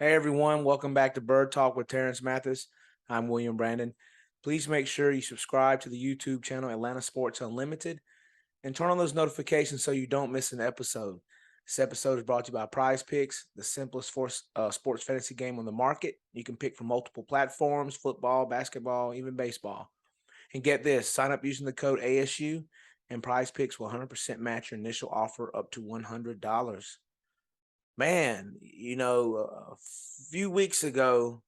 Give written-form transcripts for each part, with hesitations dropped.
Hey everyone, welcome back to Bird Talk with Terrence Mathis. I'm William Brandon. Please make sure you subscribe to the YouTube channel Atlanta Sports Unlimited and turn on those notifications so you don't miss an episode. This episode is brought to you by Prize Picks, the simplest sports fantasy game on the market. You can pick from multiple platforms: football, basketball, even baseball. And get this, sign up using the code ASU and Prize Picks will 100% match your initial offer up to $100. Man, a few weeks ago,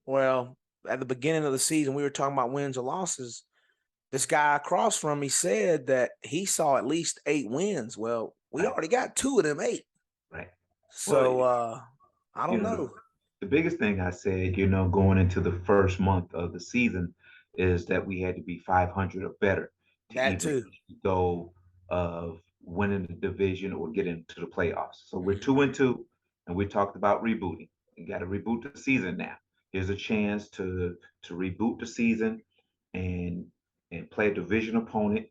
well, at the beginning of the season, we were talking about wins or losses. This guy across from me said that he saw at least 8 wins. Well, we Right, already got 2 of them 8. right. Well, So I you don't know, know. the biggest thing I said, going into the first month of the season is that we had to be 500 or better to That even too. reach the goal of winning the division or getting into the playoffs. So we're Mhm. 2-2, and we talked about rebooting. You got to reboot the season now. Here's a chance to reboot the season and play a division opponent,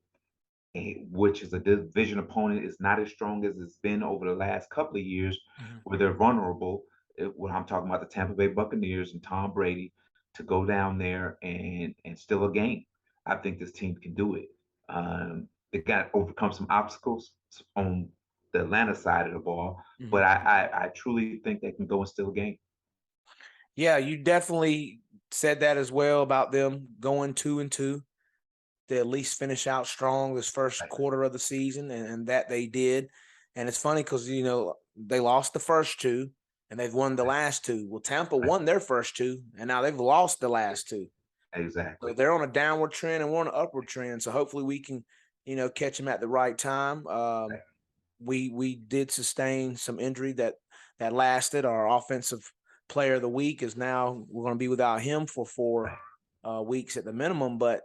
which is a division opponent is not as strong as it's been over the last couple of years, Mhm. where they're vulnerable. When I'm talking about the Tampa Bay Buccaneers and Tom Brady, to go down there and steal a game. I think this team can do it. They got to overcome some obstacles on the Atlanta side of the ball, but Mhm. I truly think they can go and steal a game. Yeah, you definitely said that as well about them going 2-2 to at least finish out strong this first Right, quarter of the season, and that they did. And it's funny because they lost the first two and they've won the right, last two. Well, Tampa right. won their first two and now they've lost the last two. So Exactly. they're on a downward trend and we're on an upward trend. So hopefully we can, catch them at the right time. Right, We did sustain some injury that lasted. Our offensive player of the week is now we're going to be without him for four right, weeks at the minimum. But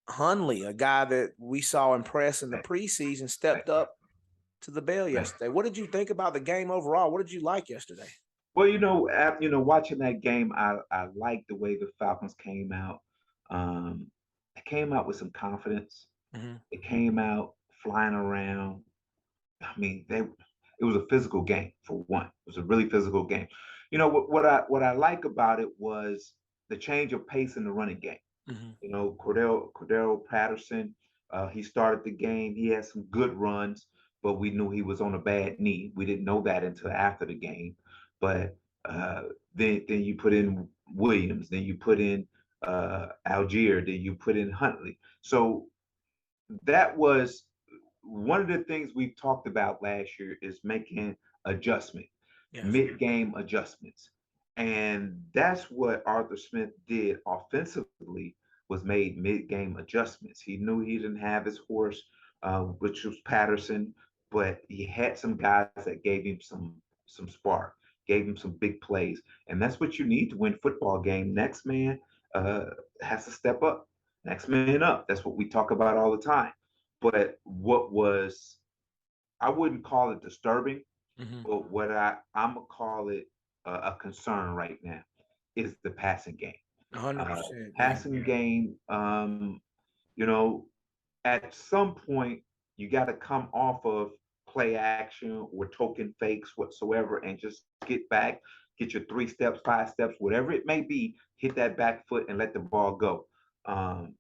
Hunley, a guy that we saw impress in the right, preseason, right, stepped up to the bail right. yesterday. What did you think about the game overall? What did you like yesterday? Well, watching that game, I liked the way the Falcons came out. They came out with some confidence. Hmm. They came out flying around. I mean, it was a physical game for one. It was a really physical game. What I like about it was the change of pace in the running game. Hmm. Cordell Patterson, he started the game. He had some good runs, but we knew he was on a bad knee. We didn't know that until after the game. But uh, then you put in Williams, then you put in Algier, then you put in Huntley. So that was one of the things we talked about last year is making adjustment, Yes. mid-game adjustments. And that's what Arthur Smith did offensively was made mid-game adjustments. He knew he didn't have his horse, which was Patterson, but he had some guys that gave him some spark, gave him some big plays. And that's what you need to win football game. Next man uh, has to step up. Next man up. That's what we talk about all the time. But what was I wouldn't call it disturbing, Hmm. but what I'm gonna call it a concern right now is the passing game. Uh, 100%. Yeah. Passing game, you know, at some point you got to come off of play action or token fakes whatsoever and just get back, get your 3 steps, 5 steps, whatever it may be, hit that back foot and let the ball go. Um,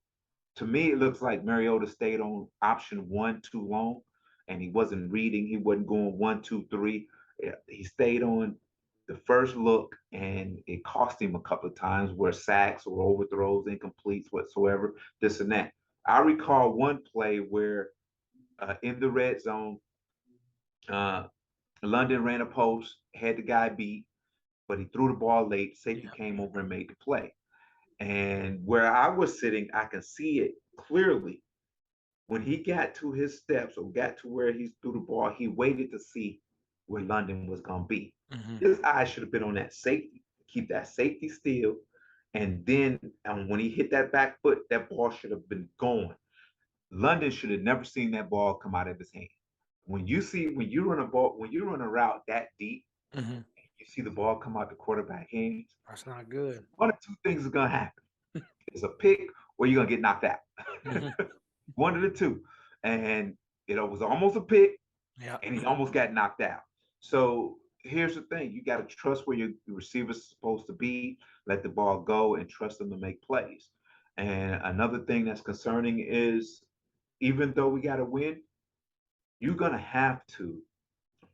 to me, it looks like Mariota stayed on option one too long, and he wasn't reading. He wasn't going one, two, three. He stayed on the first look, and it cost him a couple of times where sacks or overthrows, incompletes whatsoever, this and that. I recall one play where in the red zone, uh, London ran a post, had the guy beat, but he threw the ball late. Safety Yeah. came over and made the play. And where I was sitting, I can see it clearly. When he got to his steps or got to where he threw the ball, he waited to see where London was going to be. Hmm. His eyes should have been on that safety, keep that safety still. And then when he hit that back foot, that ball should have been going. London should have never seen that ball come out of his hand. When you run a ball, when you run a route that deep, Hmm. you see the ball come out the quarterback hands. That's not good. One of two things is gonna happen: it's a pick, or you're gonna get knocked out. Hmm. One of the two. And it was almost a pick, Yeah. and he almost got knocked out. So here's the thing: you got to trust where your receiver's supposed to be, let the ball go, and trust them to make plays. And another thing that's concerning is, even though we got to win, you're gonna have to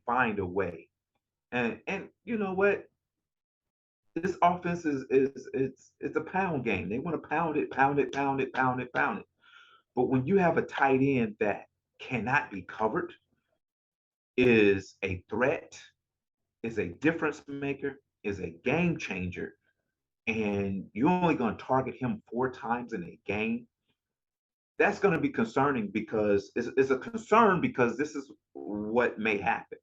find a way. And you know what? This offense is it's a pound game. They want to pound it, pound it, pound it, pound it, pound it. But when you have a tight end that cannot be covered, is a threat, is a difference maker, is a game changer, and you're only going to target him 4 times in a game, that's going to be concerning because it's a concern because this is what may happen.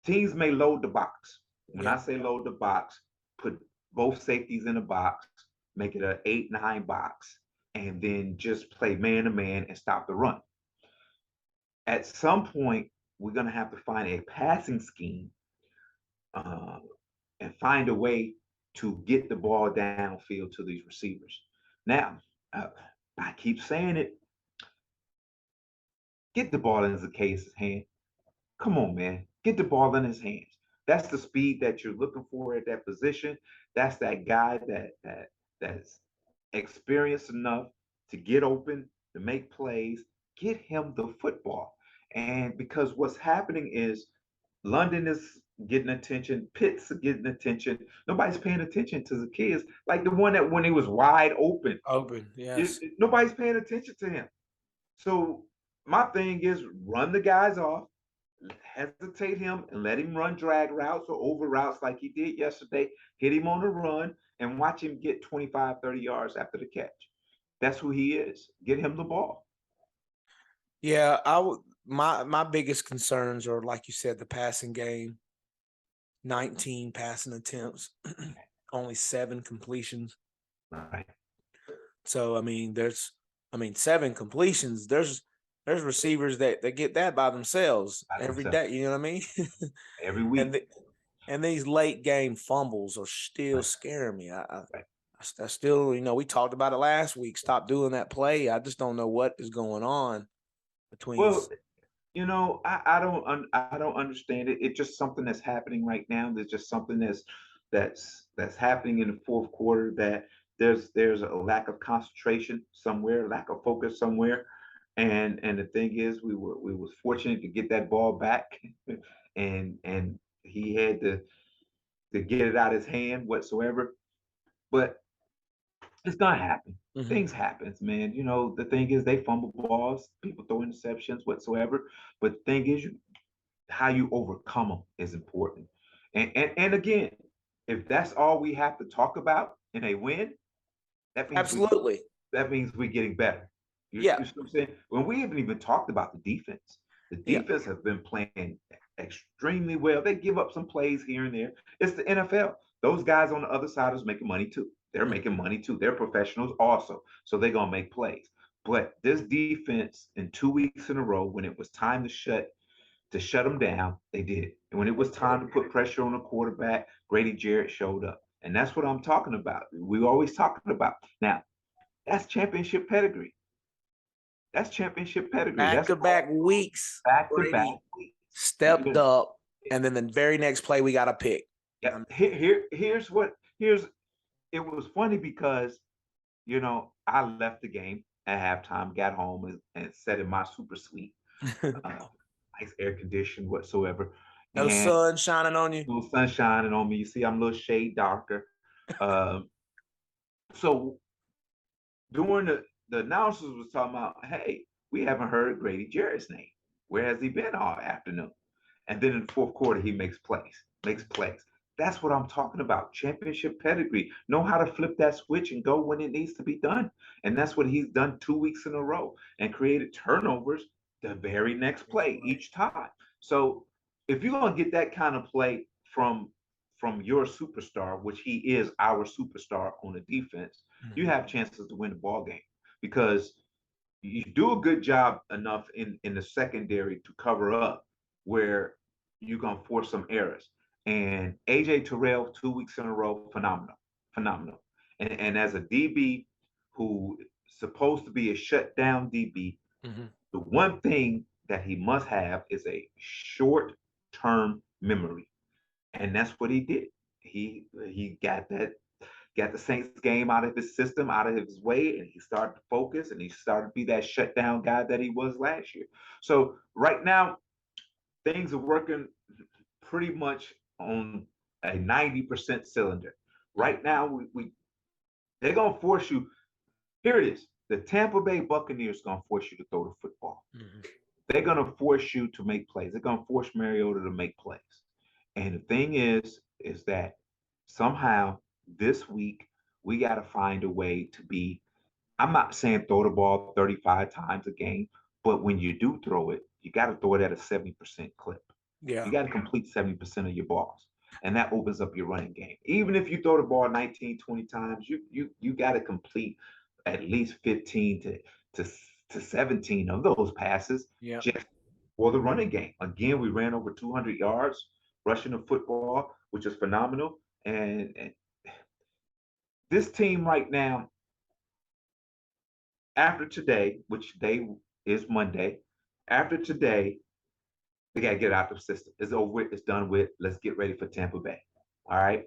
Teams may load the box. When Yeah. I say load the box, put both safeties in a box, make it an 8-9 box, and then just play man to man and stop the run. At some point, we're going to have to find a passing scheme uh, and find a way to get the ball downfield to these receivers. Now, uh, I keep saying it, get the ball in Zacchaeus' hand. Come on, man. Get the ball in his hands. That's the speed that you're looking for at that position. That's that guy that's experienced enough to get open, to make plays. Get him the football. And because what's happening is London is getting attention, Pitt's getting attention. Nobody's paying attention to the kids like the one that when he was wide open. Open. Yes. Nobody's paying attention to him. So my thing is run the guys off, hesitate him and let him run drag routes or over routes like he did yesterday. Hit him on the run and watch him get 25, 30 yards after the catch. That's who he is. Get him the ball. Yeah, I would. My biggest concerns are, like you said, the passing game. 19 passing attempts, only 7 completions. Right. So seven completions. There's receivers that get that by themselves By every themselves. day. You know what I mean? Every and week. and these late game fumbles are still Right. scaring me. Right. I still, we talked about it last week. Stop doing that play. I just don't know what is going on between. Well, I don't understand it. It's just something that's happening right now. There's just something that's happening in the fourth quarter that there's a lack of concentration somewhere, lack of focus somewhere. And the thing is we was fortunate to get that ball back and he had to get it out of his hand whatsoever. But it's gonna happen. Mhm. Things happens, man. The thing is they fumble balls, people throw interceptions whatsoever. But the thing is how you overcome them is important. And again, if that's all we have to talk about in a win, that means we Absolutely. that means we're getting better. Yeah. You see what I'm saying? When we haven't even talked about the defense. The Yeah. defense has been playing extremely well. They give up some plays here and there. It's the NFL. Those guys on the other side is making money too. They're Mhm. making money too. They're professionals also. So they're gonna make plays. But this defense in 2 weeks in a row, when it was time to shut them down, they did it. And when it was time to put pressure on the quarterback, Grady Jarrett showed up. And that's what I'm talking about. We always talking about. Now, that's championship pedigree. That's championship pedigree. Back That's to back weeks, back to back Brady weeks. stepped up, and then the very next play we got a pick. Yeah. Here's it was funny because I left the game at halftime, got home and sat in my super suite, uh, nice air conditioned whatsoever, No and sun shining on you. no sun shining on me. You see, I'm a little shade darker. Um, so during the announcers was talking about, hey, we haven't heard Grady Jarrett's name. Where has he been all afternoon? And then in the fourth quarter, he makes plays, makes plays. That's what I'm talking about. Championship pedigree. Know how to flip that switch and go when it needs to be done. And that's what he's done 2 weeks in a row and created turnovers the very next play each time. So if you're gonna get that kind of play from your superstar, which he is our superstar on the defense, you Mhm. have chances to win the ball game because you do a good job enough in the secondary to cover up where you're gonna force some errors. And AJ Terrell, 2 weeks in a row, phenomenal, phenomenal. And as a DB who supposed to be a shutdown DB, Mhm. the one thing that he must have is a short term memory. And that's what he did. He got the Saints game out of his system, out of his way, and he started to focus and he started to be that shutdown guy that he was last year. So right now, things are working pretty much on a 90% cylinder. Right now, we they're gonna force you. Here it is. The Tampa Bay Buccaneers gonna force you to throw the football. Mm-hmm. They're gonna force you to make plays. They're gonna force Mariota to make plays. And the thing is that somehow this week we got to find a way to be. I'm not saying throw the ball 35 times a game, but when you do throw it, you got to throw it at a 70% clip. Yeah. You got to complete 70% of your balls. And that opens up your running game. Even if you throw the ball 19, 20 times, you got to complete at least 15 to 17 of those passes Yeah. just for the running game. Again, we ran over 200 yards rushing the football, which is phenomenal. And this team right now, after today, which day is Monday, after today, they got to get out of the system. It's over with. It's done with. Let's get ready for Tampa Bay. All right.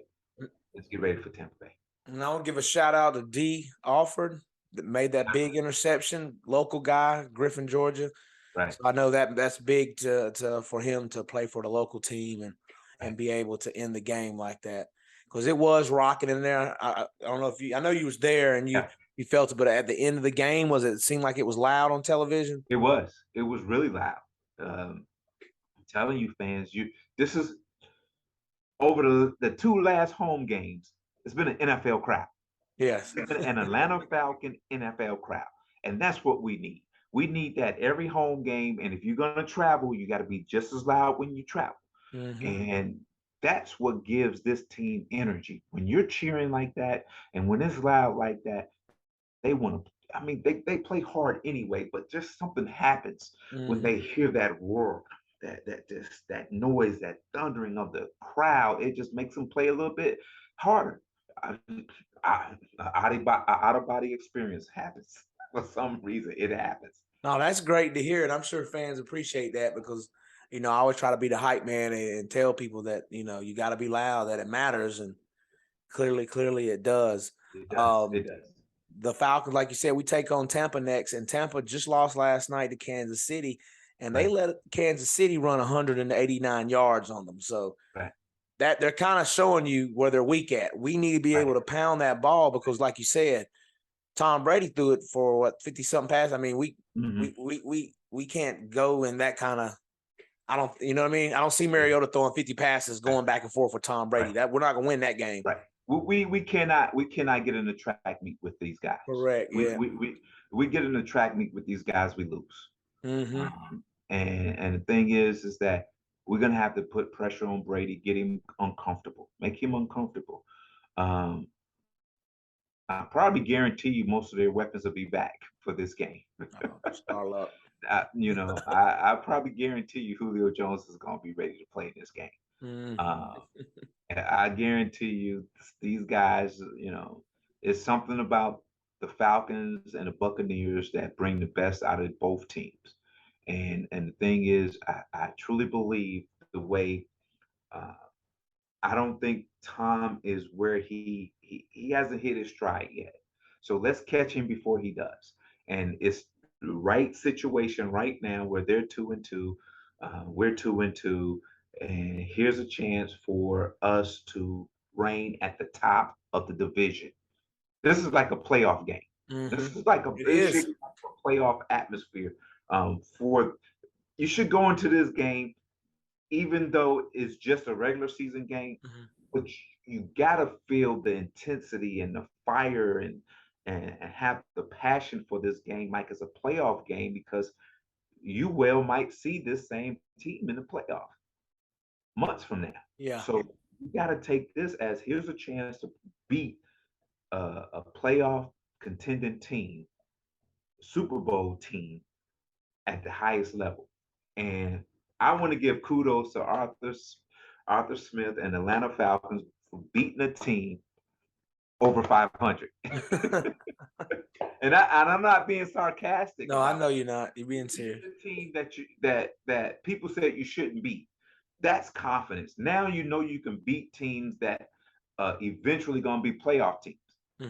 Let's get ready for Tampa Bay. And I want to give a shout out to D. Alford that made that big interception. Local guy, Griffin, Georgia. Right. So I know that's big to for him to play for the local team and be able to end the game like that, because it was rocking in there. I don't know if I know you was there and Yeah. you felt it, but at the end of the game, it seemed like it was loud on television? It was. It was really loud. I'm telling you, fans, this is over the two last home games. It's been an NFL crowd. Yes. It's been an Atlanta Falcon NFL crowd, and that's what we need. We need that every home game. And if you're gonna travel, you got to be just as loud when you travel. Mm-hmm. And that's what gives this team energy. When you're cheering like that, and when it's loud like that, they want to. I mean, they play hard anyway, but just something happens when Mm-hmm. they hear that roar, that noise, that thundering of the crowd. It just makes them play a little bit harder. I, out of body experience happens for some reason. It happens. No, that's great to hear, and I'm sure fans appreciate that because I always try to be the hype man and tell people that you got to be loud, that it matters, and clearly it does. It does. It does. The Falcons, like you said, we take on Tampa next, and Tampa just lost last night to Kansas City, and they Right. let Kansas City run 189 yards on them. So Right. that they're kind of showing you where they're weak at. We need to be able to pound that ball because, like you said, Tom Brady threw it for what 50 something pass. I mean, we can't go in that kind of. I don't, you know what I mean? I don't see Mariota throwing 50 passes going back and forth with Tom Brady. Right. That we're not gonna win that game. Right. We cannot get in the track meet with these guys. Correct. Yeah. We get in the track meet with these guys, we lose. Mm-hmm. And the thing is that we're gonna have to put pressure on Brady, get him uncomfortable, make him uncomfortable. I probably guarantee you most of their weapons will be back for this game. Star luck. I probably guarantee you Julio Jones is gonna be ready to play in this game. I guarantee you these guys, it's something about the Falcons and the Buccaneers that bring the best out of both teams. And the thing is, I truly believe the way I don't think Tom is where he hasn't hit his stride yet. So let's catch him before he does. And it's the right situation right now where they're 2-2, we're 2-2, and here's a chance for us to reign at the top of the division. This is like a playoff game. Mm-hmm. This is like it should be like a playoff atmosphere. For you should go into this game even though it's just a regular season game, but you gotta feel the intensity and the fire and have the passion for this game like it's a playoff game because you well might see this same team in the playoff months from now. Yeah. So you gotta take this as here's a chance to beat a playoff contending team, Super Bowl team at the highest level. And I want to give kudos to Arthur Smith and Atlanta Falcons for beating a team over 500. and I'm not being sarcastic. No, I know you're not. You're being serious. A team that people said you shouldn't beat. That's confidence. Now you know you can beat teams that eventually going to be playoff teams.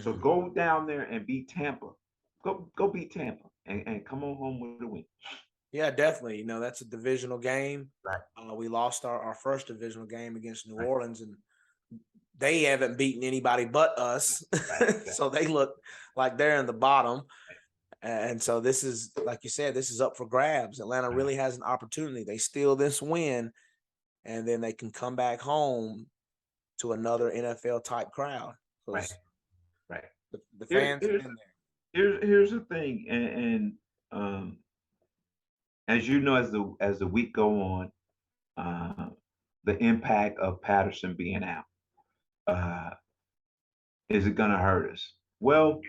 So Mhm. go down there and beat Tampa. Go beat Tampa and come on home with a win. Yeah, definitely. You know, that's a divisional game. Right, We lost our first divisional game against New right, Orleans, and they haven't beaten anybody but us. right, So they look like they're in the bottom. And so this is, like you said, this is up for grabs. Atlanta right, really has an opportunity. They steal this win, and then they can come back home to another NFL type crowd right, because right. the Here, fans have here's been there. here's the thing, and um, as you know, as the week go on, uh, the impact of Patterson being out, uh, is it going to hurt us? Well,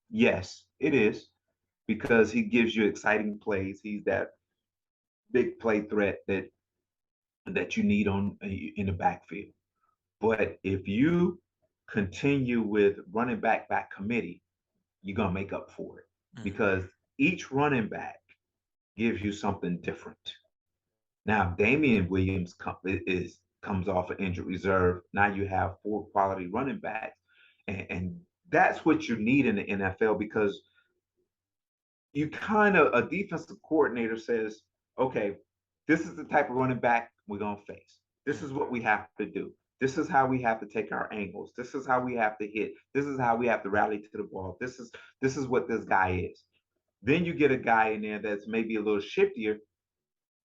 yes, it is because he gives you exciting plays. He's that big play threat that you need on in the backfield. But if you continue with running back by committee, you're gonna make up for it Mhm. because each running back gives you something different. Now, Damian Williams comes off of injured reserve. Now you have four quality running backs, and that's what you need in the NFL because you kind of a defensive coordinator says, okay, this is the type of running back we're gonna face. This is Mhm. what we have to do. This is how we have to take our angles. This is how we have to hit. This is how we have to rally to the ball. This is what this guy is. Then you get a guy in there that's maybe a little shiftier.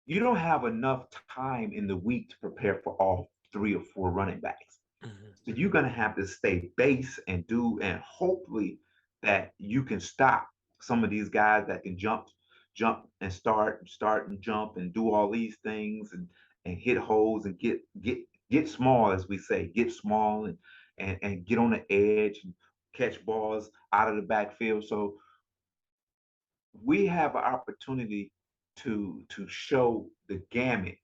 You don't have enough time in the week to prepare for all three or four running backs. Mhm. So you're gonna have to stay base and do, and hopefully that you can stop some of these guys that can jump and start and jump and do all these things and hit holes and get small, as we say, get small and get on the edge and catch balls out of the backfield. So we have an opportunity to show the gamut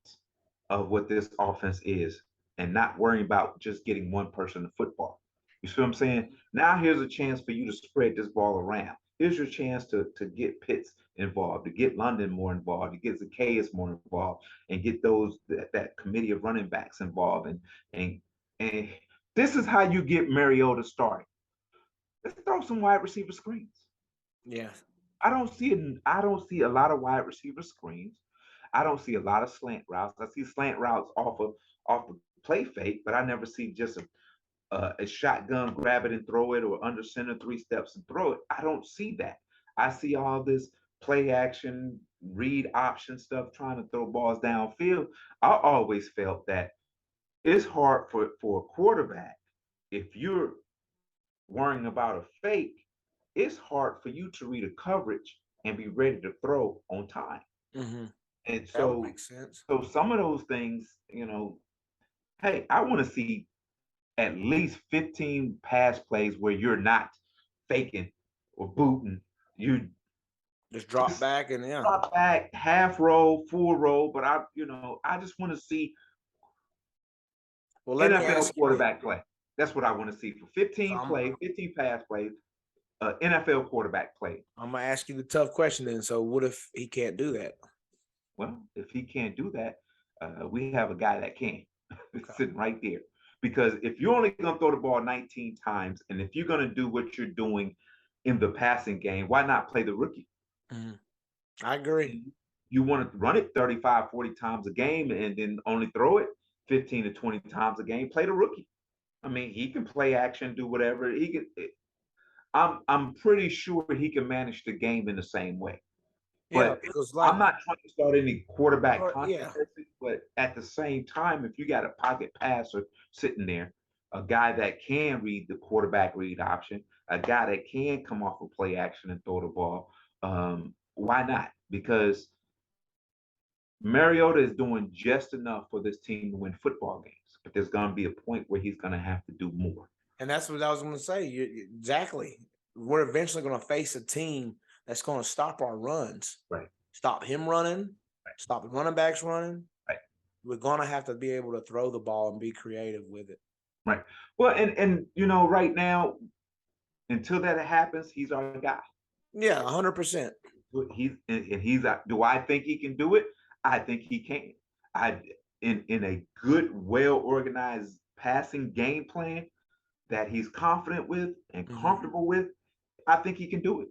of what this offense is and not worrying about just getting one person the football. You see what I'm saying? Now here's a chance for you to spread this ball around. Here's your chance to get Pitts involved, to get London more involved, to get Zacchaeus more involved, and get that committee of running backs involved. And this is how you get Mariota started. Let's throw some wide receiver screens. Yeah. I don't see a lot of wide receiver screens. I don't see a lot of slant routes. I see slant routes off of play fake, but I never see just a shotgun, grab it and throw it, or under center 3 steps and throw it. I don't see that. I see all this play action, read option stuff, trying to throw balls downfield. I always felt that it's hard for a quarterback if you're worrying about a fake, it's hard for you to read a coverage and be ready to throw on time. Mhm. And That would so, make sense. so some of those things, hey, I want to see at least 15 pass plays where you're not faking or booting. You Just drop just back and yeah. drop back, half roll, full roll. But I just want to see Well, let me NFL ask you this. quarterback play. That's what I want to see for So 15 pass plays, NFL quarterback play. I'm gonna ask you the tough question then. So what if he can't do that? Well, if he can't do that, we have a guy that can Okay. sitting right there. Because if you're only going to throw the ball 19 times, and if you're going to do what you're doing in the passing game, why not play the rookie? Mhm. I agree. You want to run it 35, 40 times a game and then only throw it 15 to 20 times a game, play the rookie. I mean, he can play action, do whatever. He can. I'm pretty sure he can manage the game in the same way. Yeah, But because I'm like, not trying to start any quarterback yeah, controversy. But at the same time, if you got a pocket passer sitting there, a guy that can read the quarterback read option, a guy that can come off of play action and throw the ball, why not? Because Mariota is doing just enough for this team to win football games, but there's going to be a point where he's going to have to do more. and that's what I was gonna say. Exactly. We're eventually gonna face a team that's gonna stop our runs, Right, stop him running, right, stop the running backs running. right, We're gonna have to be able to throw the ball and be creative with it. right. Well, and right now, until that happens, he's our guy. Yeah, 100%. He's Do I think he can do it? I think he can. I in a good, well organized passing game plan that he's confident with and Mm-hmm. comfortable with, I think he can do it.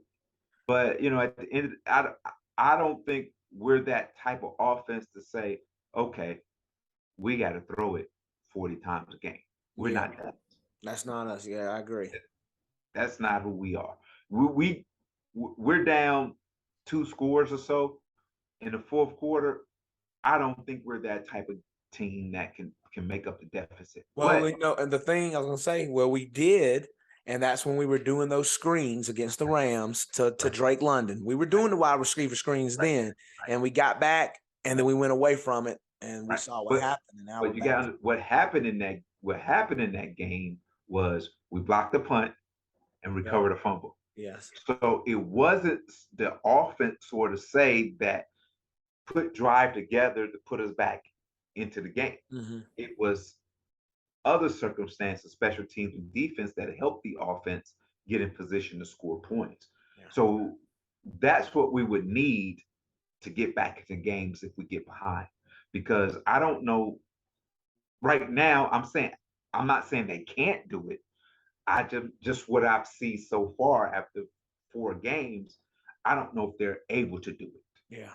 But at the end, I don't think we're that type of offense to say, okay, we got to throw it 40 times a game. We're Yeah, not that. that's not us. Yeah, I agree. That's not who we are. We we're down 2 scores or so in the fourth quarter. I don't think we're that type of team that can make up the deficit. Well, But you know, and the thing I was gonna say, well, we did, and that's when we were doing those screens against the Rams to right, Drake London. We were doing the wide receiver screens right, then, right, and we got back, and then we went away from it, and we right. saw what But happened, and now we're but you back. got what happened in that game was we blocked the punt and Yep. recovered a fumble. Yes. So it wasn't the offense sort of say that put drive together to put us back into the game. Mm-hmm. It was other circumstances, special teams and defense that helped the offense get in position to score points. Yeah. So that's what we would need to get back into games if we get behind. Because I don't know right now, I'm not saying they can't do it. I just what I've seen so far after 4 games, I don't know if they're able to do it. Yeah.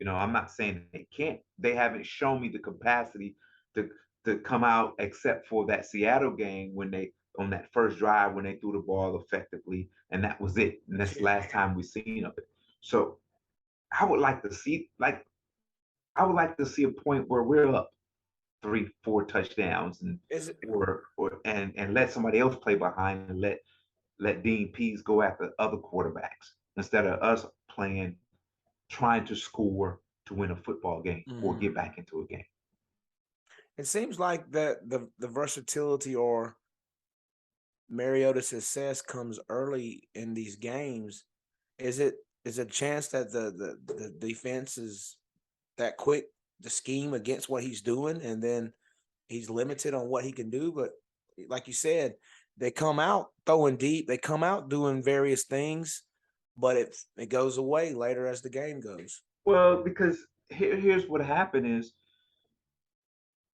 I'm not saying they can't. They haven't shown me the capacity to to come out, except for that Seattle game when they on that first drive when they threw the ball effectively, and that was it. And that's the last time we've seen of it. So I would like to see I would like to see a point where we're up 3, 4 touchdowns and Is it? and let somebody else play behind and let Dean Pease go after other quarterbacks instead of us playing trying to score to win a football game or Mm-hmm. get back into a game. It seems like that the versatility or Mariota's success comes early in these games. Is it is a chance that the defense is that quick to scheme against what he's doing, and then he's limited on what he can do? But like you said, they come out throwing deep, they come out doing various things, but it goes away later as the game goes. Well, because here's what happened is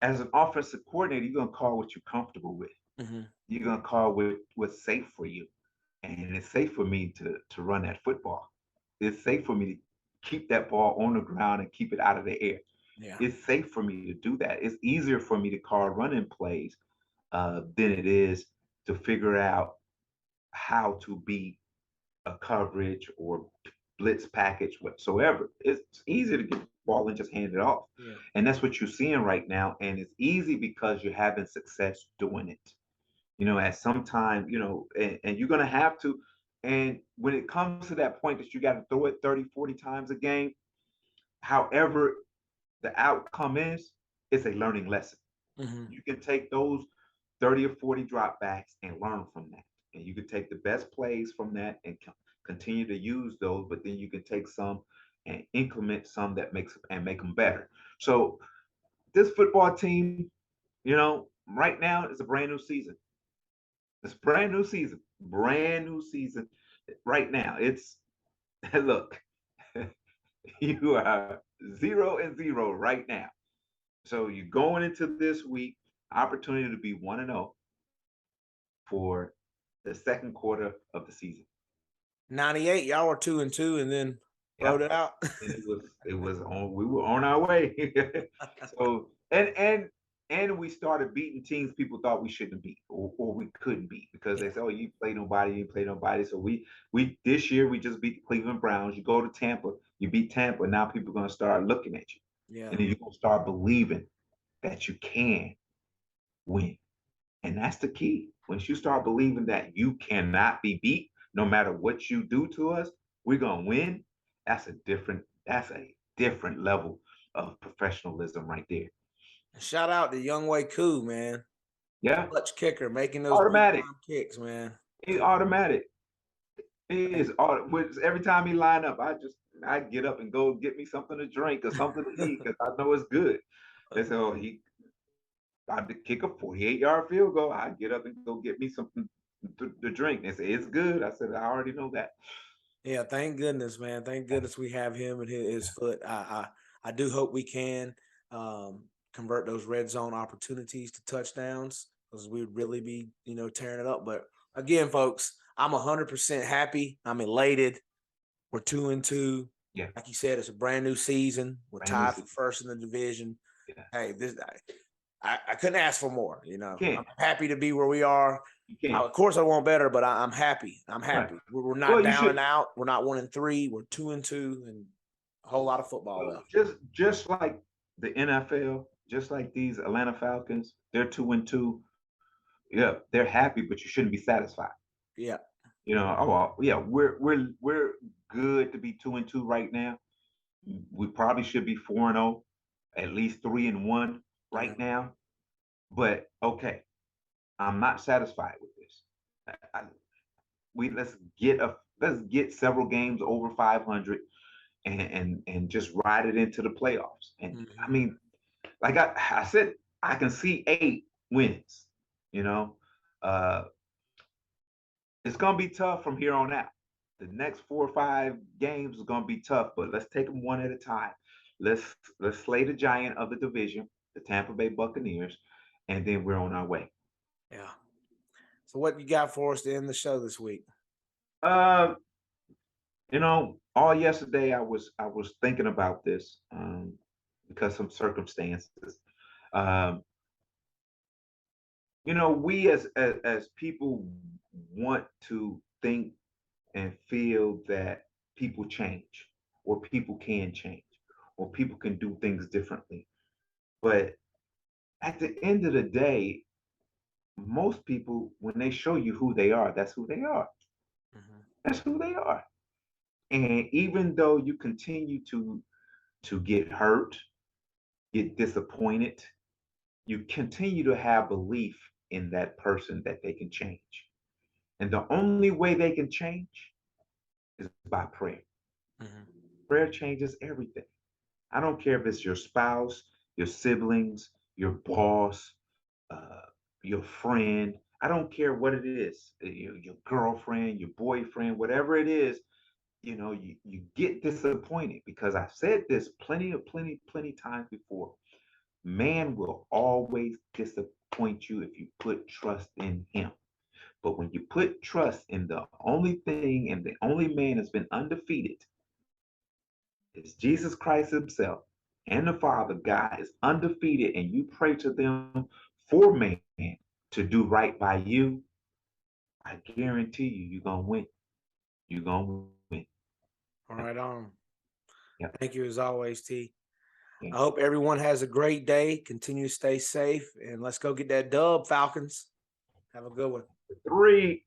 as an offensive coordinator, you're gonna call what you're comfortable with. Mm-hmm. You're gonna call what's safe for you. And it's safe for me to run that football. It's safe for me to keep that ball on the ground and keep it out of the air. Yeah. It's safe for me to do that. It's easier for me to call running plays than it is to figure out how to beat a coverage or blitz package whatsoever. It's easy to get the ball and just hand it off. Yeah. And that's what you're seeing right now. And it's easy because you're having success doing it. At some time, and you're going to have to. And when it comes to that point that you got to throw it 30, 40 times a game, however the outcome is, it's a learning lesson. Mm-hmm. You can take those 30 or 40 dropbacks and learn from that. And you can take the best plays from that and continue to use those, but then you can take some and increment some that make them better. So this football team, right now it's a brand new season. It's a brand new season right now. It's look, you are 0-0 right now. So you're going into this week, opportunity to be 1-0 for the second quarter of the season. 98, y'all were 2-2, and then Yeah. wrote it out. And it was on we were on our way. So and we started beating teams people thought we shouldn't beat or we couldn't beat because Yeah. they said, oh, you play nobody. So we this year we just beat the Cleveland Browns. You go to Tampa, you beat Tampa, now people are gonna start looking at you. Yeah. And then you're gonna start believing that you can win. And that's the key. Once you start believing that you cannot be beat, no matter what you do to us, we're gonna win. That's a different level of professionalism right there. Shout out to Young Wei Koo, man. Yeah, Clutch kicker, making those big automatic. time kicks, man. He's automatic. He is every time he line up, I get up and go get me something to drink or something to eat because I know it's good. And so he about to kick a 48-yard field goal. I get up and go get me something to drink. They say it's good. I said I already know that. Yeah, thank goodness, man. Thank goodness we have him and his foot. I do hope we can. convert those red zone opportunities to touchdowns, because we would really be, tearing it up. But again, folks, I'm 100% happy. I'm elated. We're 2-2. Yeah. Like you said, it's a brand new season. We're Brand new tied for season. first in the division. Yeah. Hey, I couldn't ask for more. Can't. I'm happy to be where we are. You can't. Of course, I want better, but I'm happy. I'm happy. Right. We're not Well, you down and should. out. We're not 1-3. We're 2-2, and a whole lot of football left. Just like the NFL, just like these Atlanta Falcons, they're 2-2. Yeah, they're happy, but you shouldn't be satisfied. Yeah. Oh well, yeah, we're good to be 2-2 right now. We probably should be 4-0, at least 3-1 right now. But okay, I'm not satisfied with this. Let's get several games over 500 and just ride it into the playoffs. And I mean, like I said, I can see 8 wins. It's gonna be tough from here on out. The next 4 or 5 games is gonna be tough, but let's take them one at a time. Let's slay the giant of the division, the Tampa Bay Buccaneers, and then we're on our way. Yeah. So what you got for us to end the show this week? Uh, all yesterday I was thinking about this because some circumstances. Um, we as people want to think and feel that people change, or people can change, or people can do things differently. But at the end of the day, most people, when they show you who they are, that's who they are. That's who they are. And even though you continue to get hurt, get disappointed, you continue to have belief in that person that they can change. And the only way they can change is by prayer. Prayer changes everything. I don't care if it's your spouse, your siblings, your boss, uh, your friend. I don't care what it is, your girlfriend, your boyfriend, whatever it is. You get disappointed, because I've said this plenty times before. Man will always disappoint you if you put trust in him. But when you put trust in the only thing and the only man that's been undefeated, it's Jesus Christ himself, and the Father God is undefeated, and you pray to them for man to do right by you, I guarantee you're going to win. You're going to win. All right, on. Yeah. Thank you as always, T. Yeah. I hope everyone has a great day. Continue to stay safe, and let's go get that dub, Falcons. Have a good one. 3.